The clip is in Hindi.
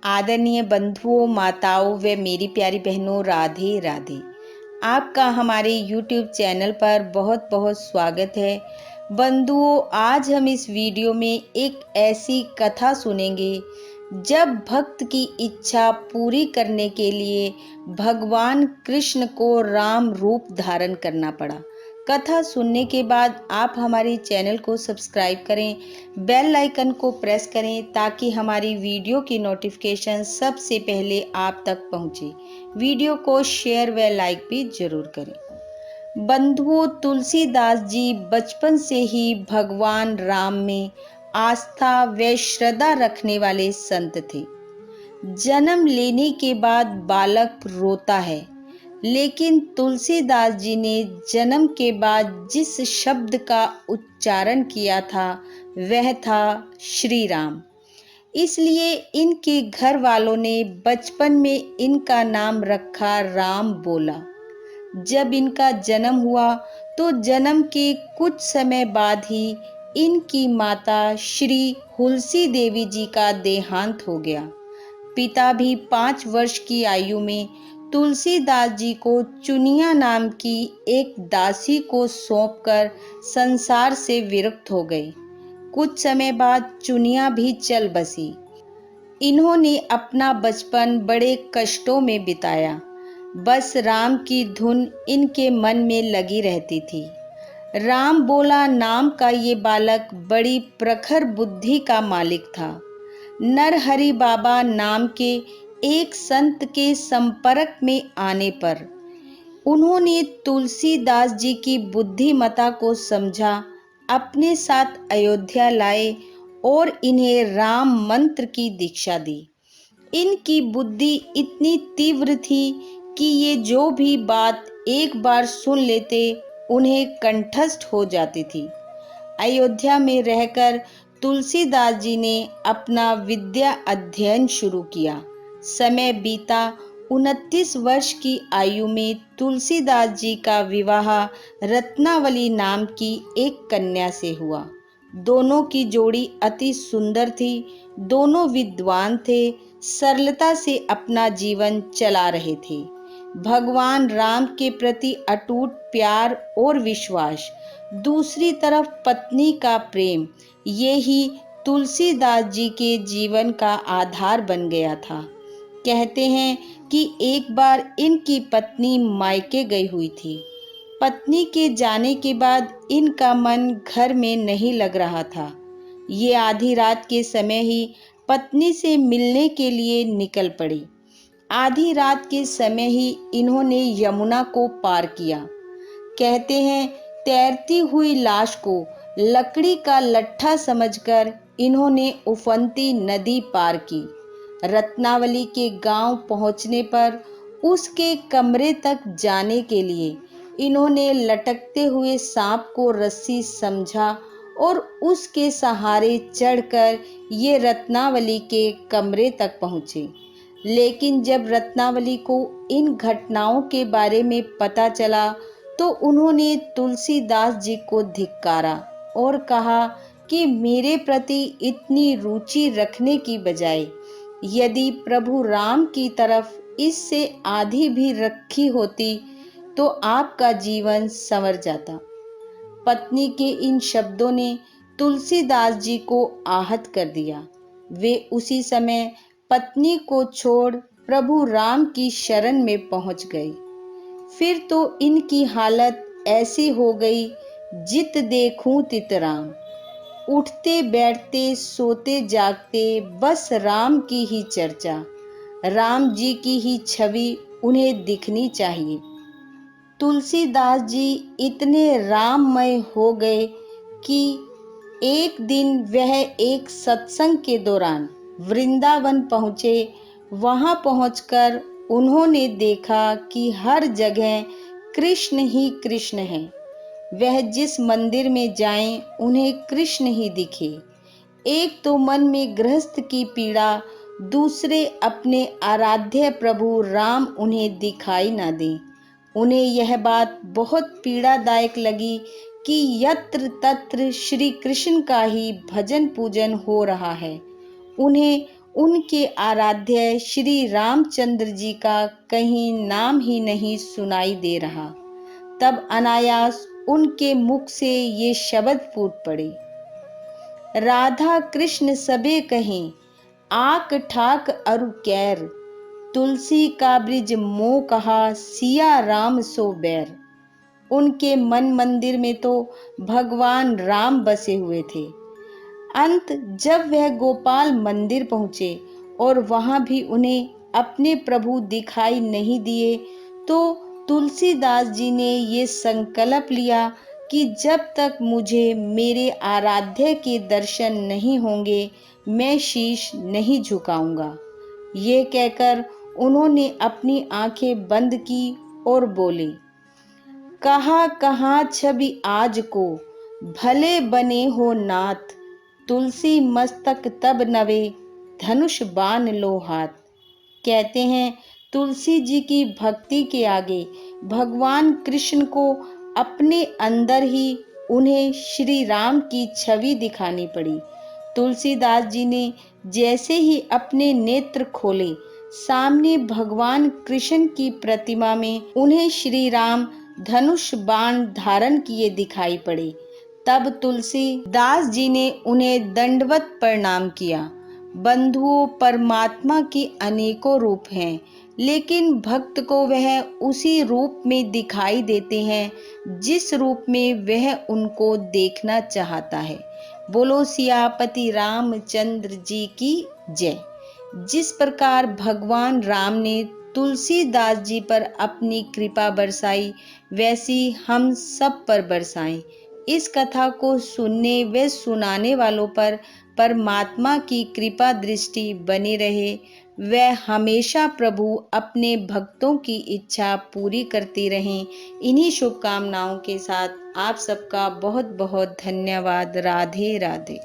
आदरणीय बंधुओं, माताओं व मेरी प्यारी बहनों, राधे राधे। आपका हमारे YouTube चैनल पर बहुत बहुत स्वागत है। बंधुओं, आज हम इस वीडियो में एक ऐसी कथा सुनेंगे जब भक्त की इच्छा पूरी करने के लिए भगवान कृष्ण को राम रूप धारण करना पड़ा। कथा सुनने के बाद आप हमारे चैनल को सब्सक्राइब करें, बेल आइकन को प्रेस करें ताकि हमारी वीडियो की नोटिफिकेशन सबसे पहले आप तक पहुंचे। वीडियो को शेयर व लाइक भी जरूर करें। बंधुओं, तुलसीदास जी बचपन से ही भगवान राम में आस्था व श्रद्धा रखने वाले संत थे। जन्म लेने के बाद बालक रोता है, लेकिन तुलसीदास जी ने जन्म के बाद जिस शब्द का उच्चारण किया था वह था श्री राम। इसलिए इनके घर वालों ने बचपन में इनका नाम रखा राम बोला। जब इनका जन्म हुआ तो जन्म के कुछ समय बाद ही इनकी माता श्री हुलसी देवी जी का देहांत हो गया। पिता भी 5 वर्ष की आयु में तुलसीदास जी को चुनिया नाम की एक दासी को सौंपकर संसार से विरक्त हो गए। कुछ समय बाद चुनिया भी चल बसी। इन्होंने अपना बचपन बड़े कष्टों में बिताया। बस राम की धुन इनके मन में लगी रहती थी। राम बोला नाम का ये बालक बड़ी प्रखर बुद्धि का मालिक था। नरहरि बाबा नाम के एक संत के संपर्क में आने पर उन्होंने तुलसीदास जी की बुद्धिमता को समझा, अपने साथ अयोध्या लाए और इन्हें राम मंत्र की दीक्षा दी। इनकी बुद्धि इतनी तीव्र थी कि ये जो भी बात एक बार सुन लेते उन्हें कंठस्थ हो जाती थी। अयोध्या में रहकर तुलसीदास जी ने अपना विद्या अध्ययन शुरू किया। समय बीता। 29 वर्ष की आयु में तुलसीदास जी का विवाह रत्नावली नाम की एक कन्या से हुआ। दोनों की जोड़ी अति सुंदर थी। दोनों विद्वान थे, सरलता से अपना जीवन चला रहे थे। भगवान राम के प्रति अटूट प्यार और विश्वास, दूसरी तरफ पत्नी का प्रेम, ये ही तुलसीदास जी के जीवन का आधार बन गया था। कहते हैं कि एक बार इनकी पत्नी मायके गई हुई थी। पत्नी के जाने के बाद इनका मन घर में नहीं लग रहा था। ये आधी रात के समय ही पत्नी से मिलने के लिए निकल पड़ी। आधी रात के समय ही इन्होंने यमुना को पार किया। कहते हैं तैरती हुई लाश को लकड़ी का लट्ठा समझकर इन्होंने उफनती नदी पार की। रत्नावली के गांव पहुंचने पर उसके कमरे तक जाने के लिए इन्होंने लटकते हुए सांप को रस्सी समझा और उसके सहारे चढ़कर ये रत्नावली के कमरे तक पहुंचे। लेकिन जब रत्नावली को इन घटनाओं के बारे में पता चला तो उन्होंने तुलसीदास जी को धिक्कारा और कहा कि मेरे प्रति इतनी रुचि रखने की बजाय यदि प्रभु राम की तरफ इससे आधी भी रखी होती तो आपका जीवन संवर जाता। पत्नी के इन शब्दों ने तुलसीदास जी को आहत कर दिया। वे उसी समय पत्नी को छोड़ प्रभु राम की शरण में पहुंच गए। फिर तो इनकी हालत ऐसी हो गई, जित देखूं तित राम। उठते बैठते सोते जागते बस राम की ही चर्चा, राम जी की ही छवि उन्हें दिखनी चाहिए। तुलसीदास जी इतने राममय हो गए कि एक दिन वह एक सत्संग के दौरान वृंदावन पहुँचे। वहाँ पहुँचकर उन्होंने देखा कि हर जगह कृष्ण ही कृष्ण है। वह जिस मंदिर में जाएं उन्हें कृष्ण ही दिखे। एक तो मन में गृहस्थ की पीड़ा, दूसरे अपने आराध्य प्रभु राम उन्हें दिखाई न दें। उन्हें यह बात बहुत पीड़ादायक लगी कि यत्र तत्र श्री कृष्ण का ही भजन पूजन हो रहा है। उन्हें उनके आराध्य श्री रामचंद्र जी का कहीं नाम ही नहीं सुनाई दे रहा। तब अनायास उनके मुख से ये शब्द फूट पड़े, राधा कृष्ण सबे कहें, आक ठाक अरु कैर, तुलसी का ब्रिज मोह कहा, सिया राम सो बैर। उनके मन मंदिर में तो भगवान राम बसे हुए थे। अंत जब वह गोपाल मंदिर पहुंचे और वहां भी उन्हें अपने प्रभु दिखाई नहीं दिए, तो तुलसीदास जी ने ये संकल्प लिया कि जब तक मुझे मेरे आराध्य के दर्शन नहीं होंगे, मैं शीश नहीं झुकाऊंगा। ये कहकर उन्होंने अपनी आंखें बंद की और बोले, कहा कहाँ छवि आज को, भले बने हो नाथ, तुलसी मस्तक तब नवे, धनुष बाण लो हाथ। कहते हैं तुलसी जी की भक्ति के आगे भगवान कृष्ण को अपने अंदर ही उन्हें श्री राम की छवि दिखानी पड़ी। तुलसीदास जी ने जैसे ही अपने नेत्र खोले, सामने भगवान कृष्ण की प्रतिमा में उन्हें श्री राम धनुष बाण धारण किए दिखाई पड़े। तब तुलसीदास जी ने उन्हें दंडवत प्रणाम किया। बंधुओं, परमात्मा के अनेकों रूप हैं, लेकिन भक्त को वह उसी रूप में दिखाई देते हैं जिस रूप में वह उनको देखना चाहता है। बोलो सियापति रामचंद्र जी की जय। जिस प्रकार भगवान राम ने तुलसीदास जी पर अपनी कृपा बरसाई, वैसी हम सब पर बरसाएं। इस कथा को सुनने व सुनाने वालों पर परमात्मा की कृपा दृष्टि बनी रहे। वह हमेशा प्रभु अपने भक्तों की इच्छा पूरी करती रहें। इन्हीं शुभकामनाओं के साथ आप सबका बहुत बहुत धन्यवाद। राधे राधे।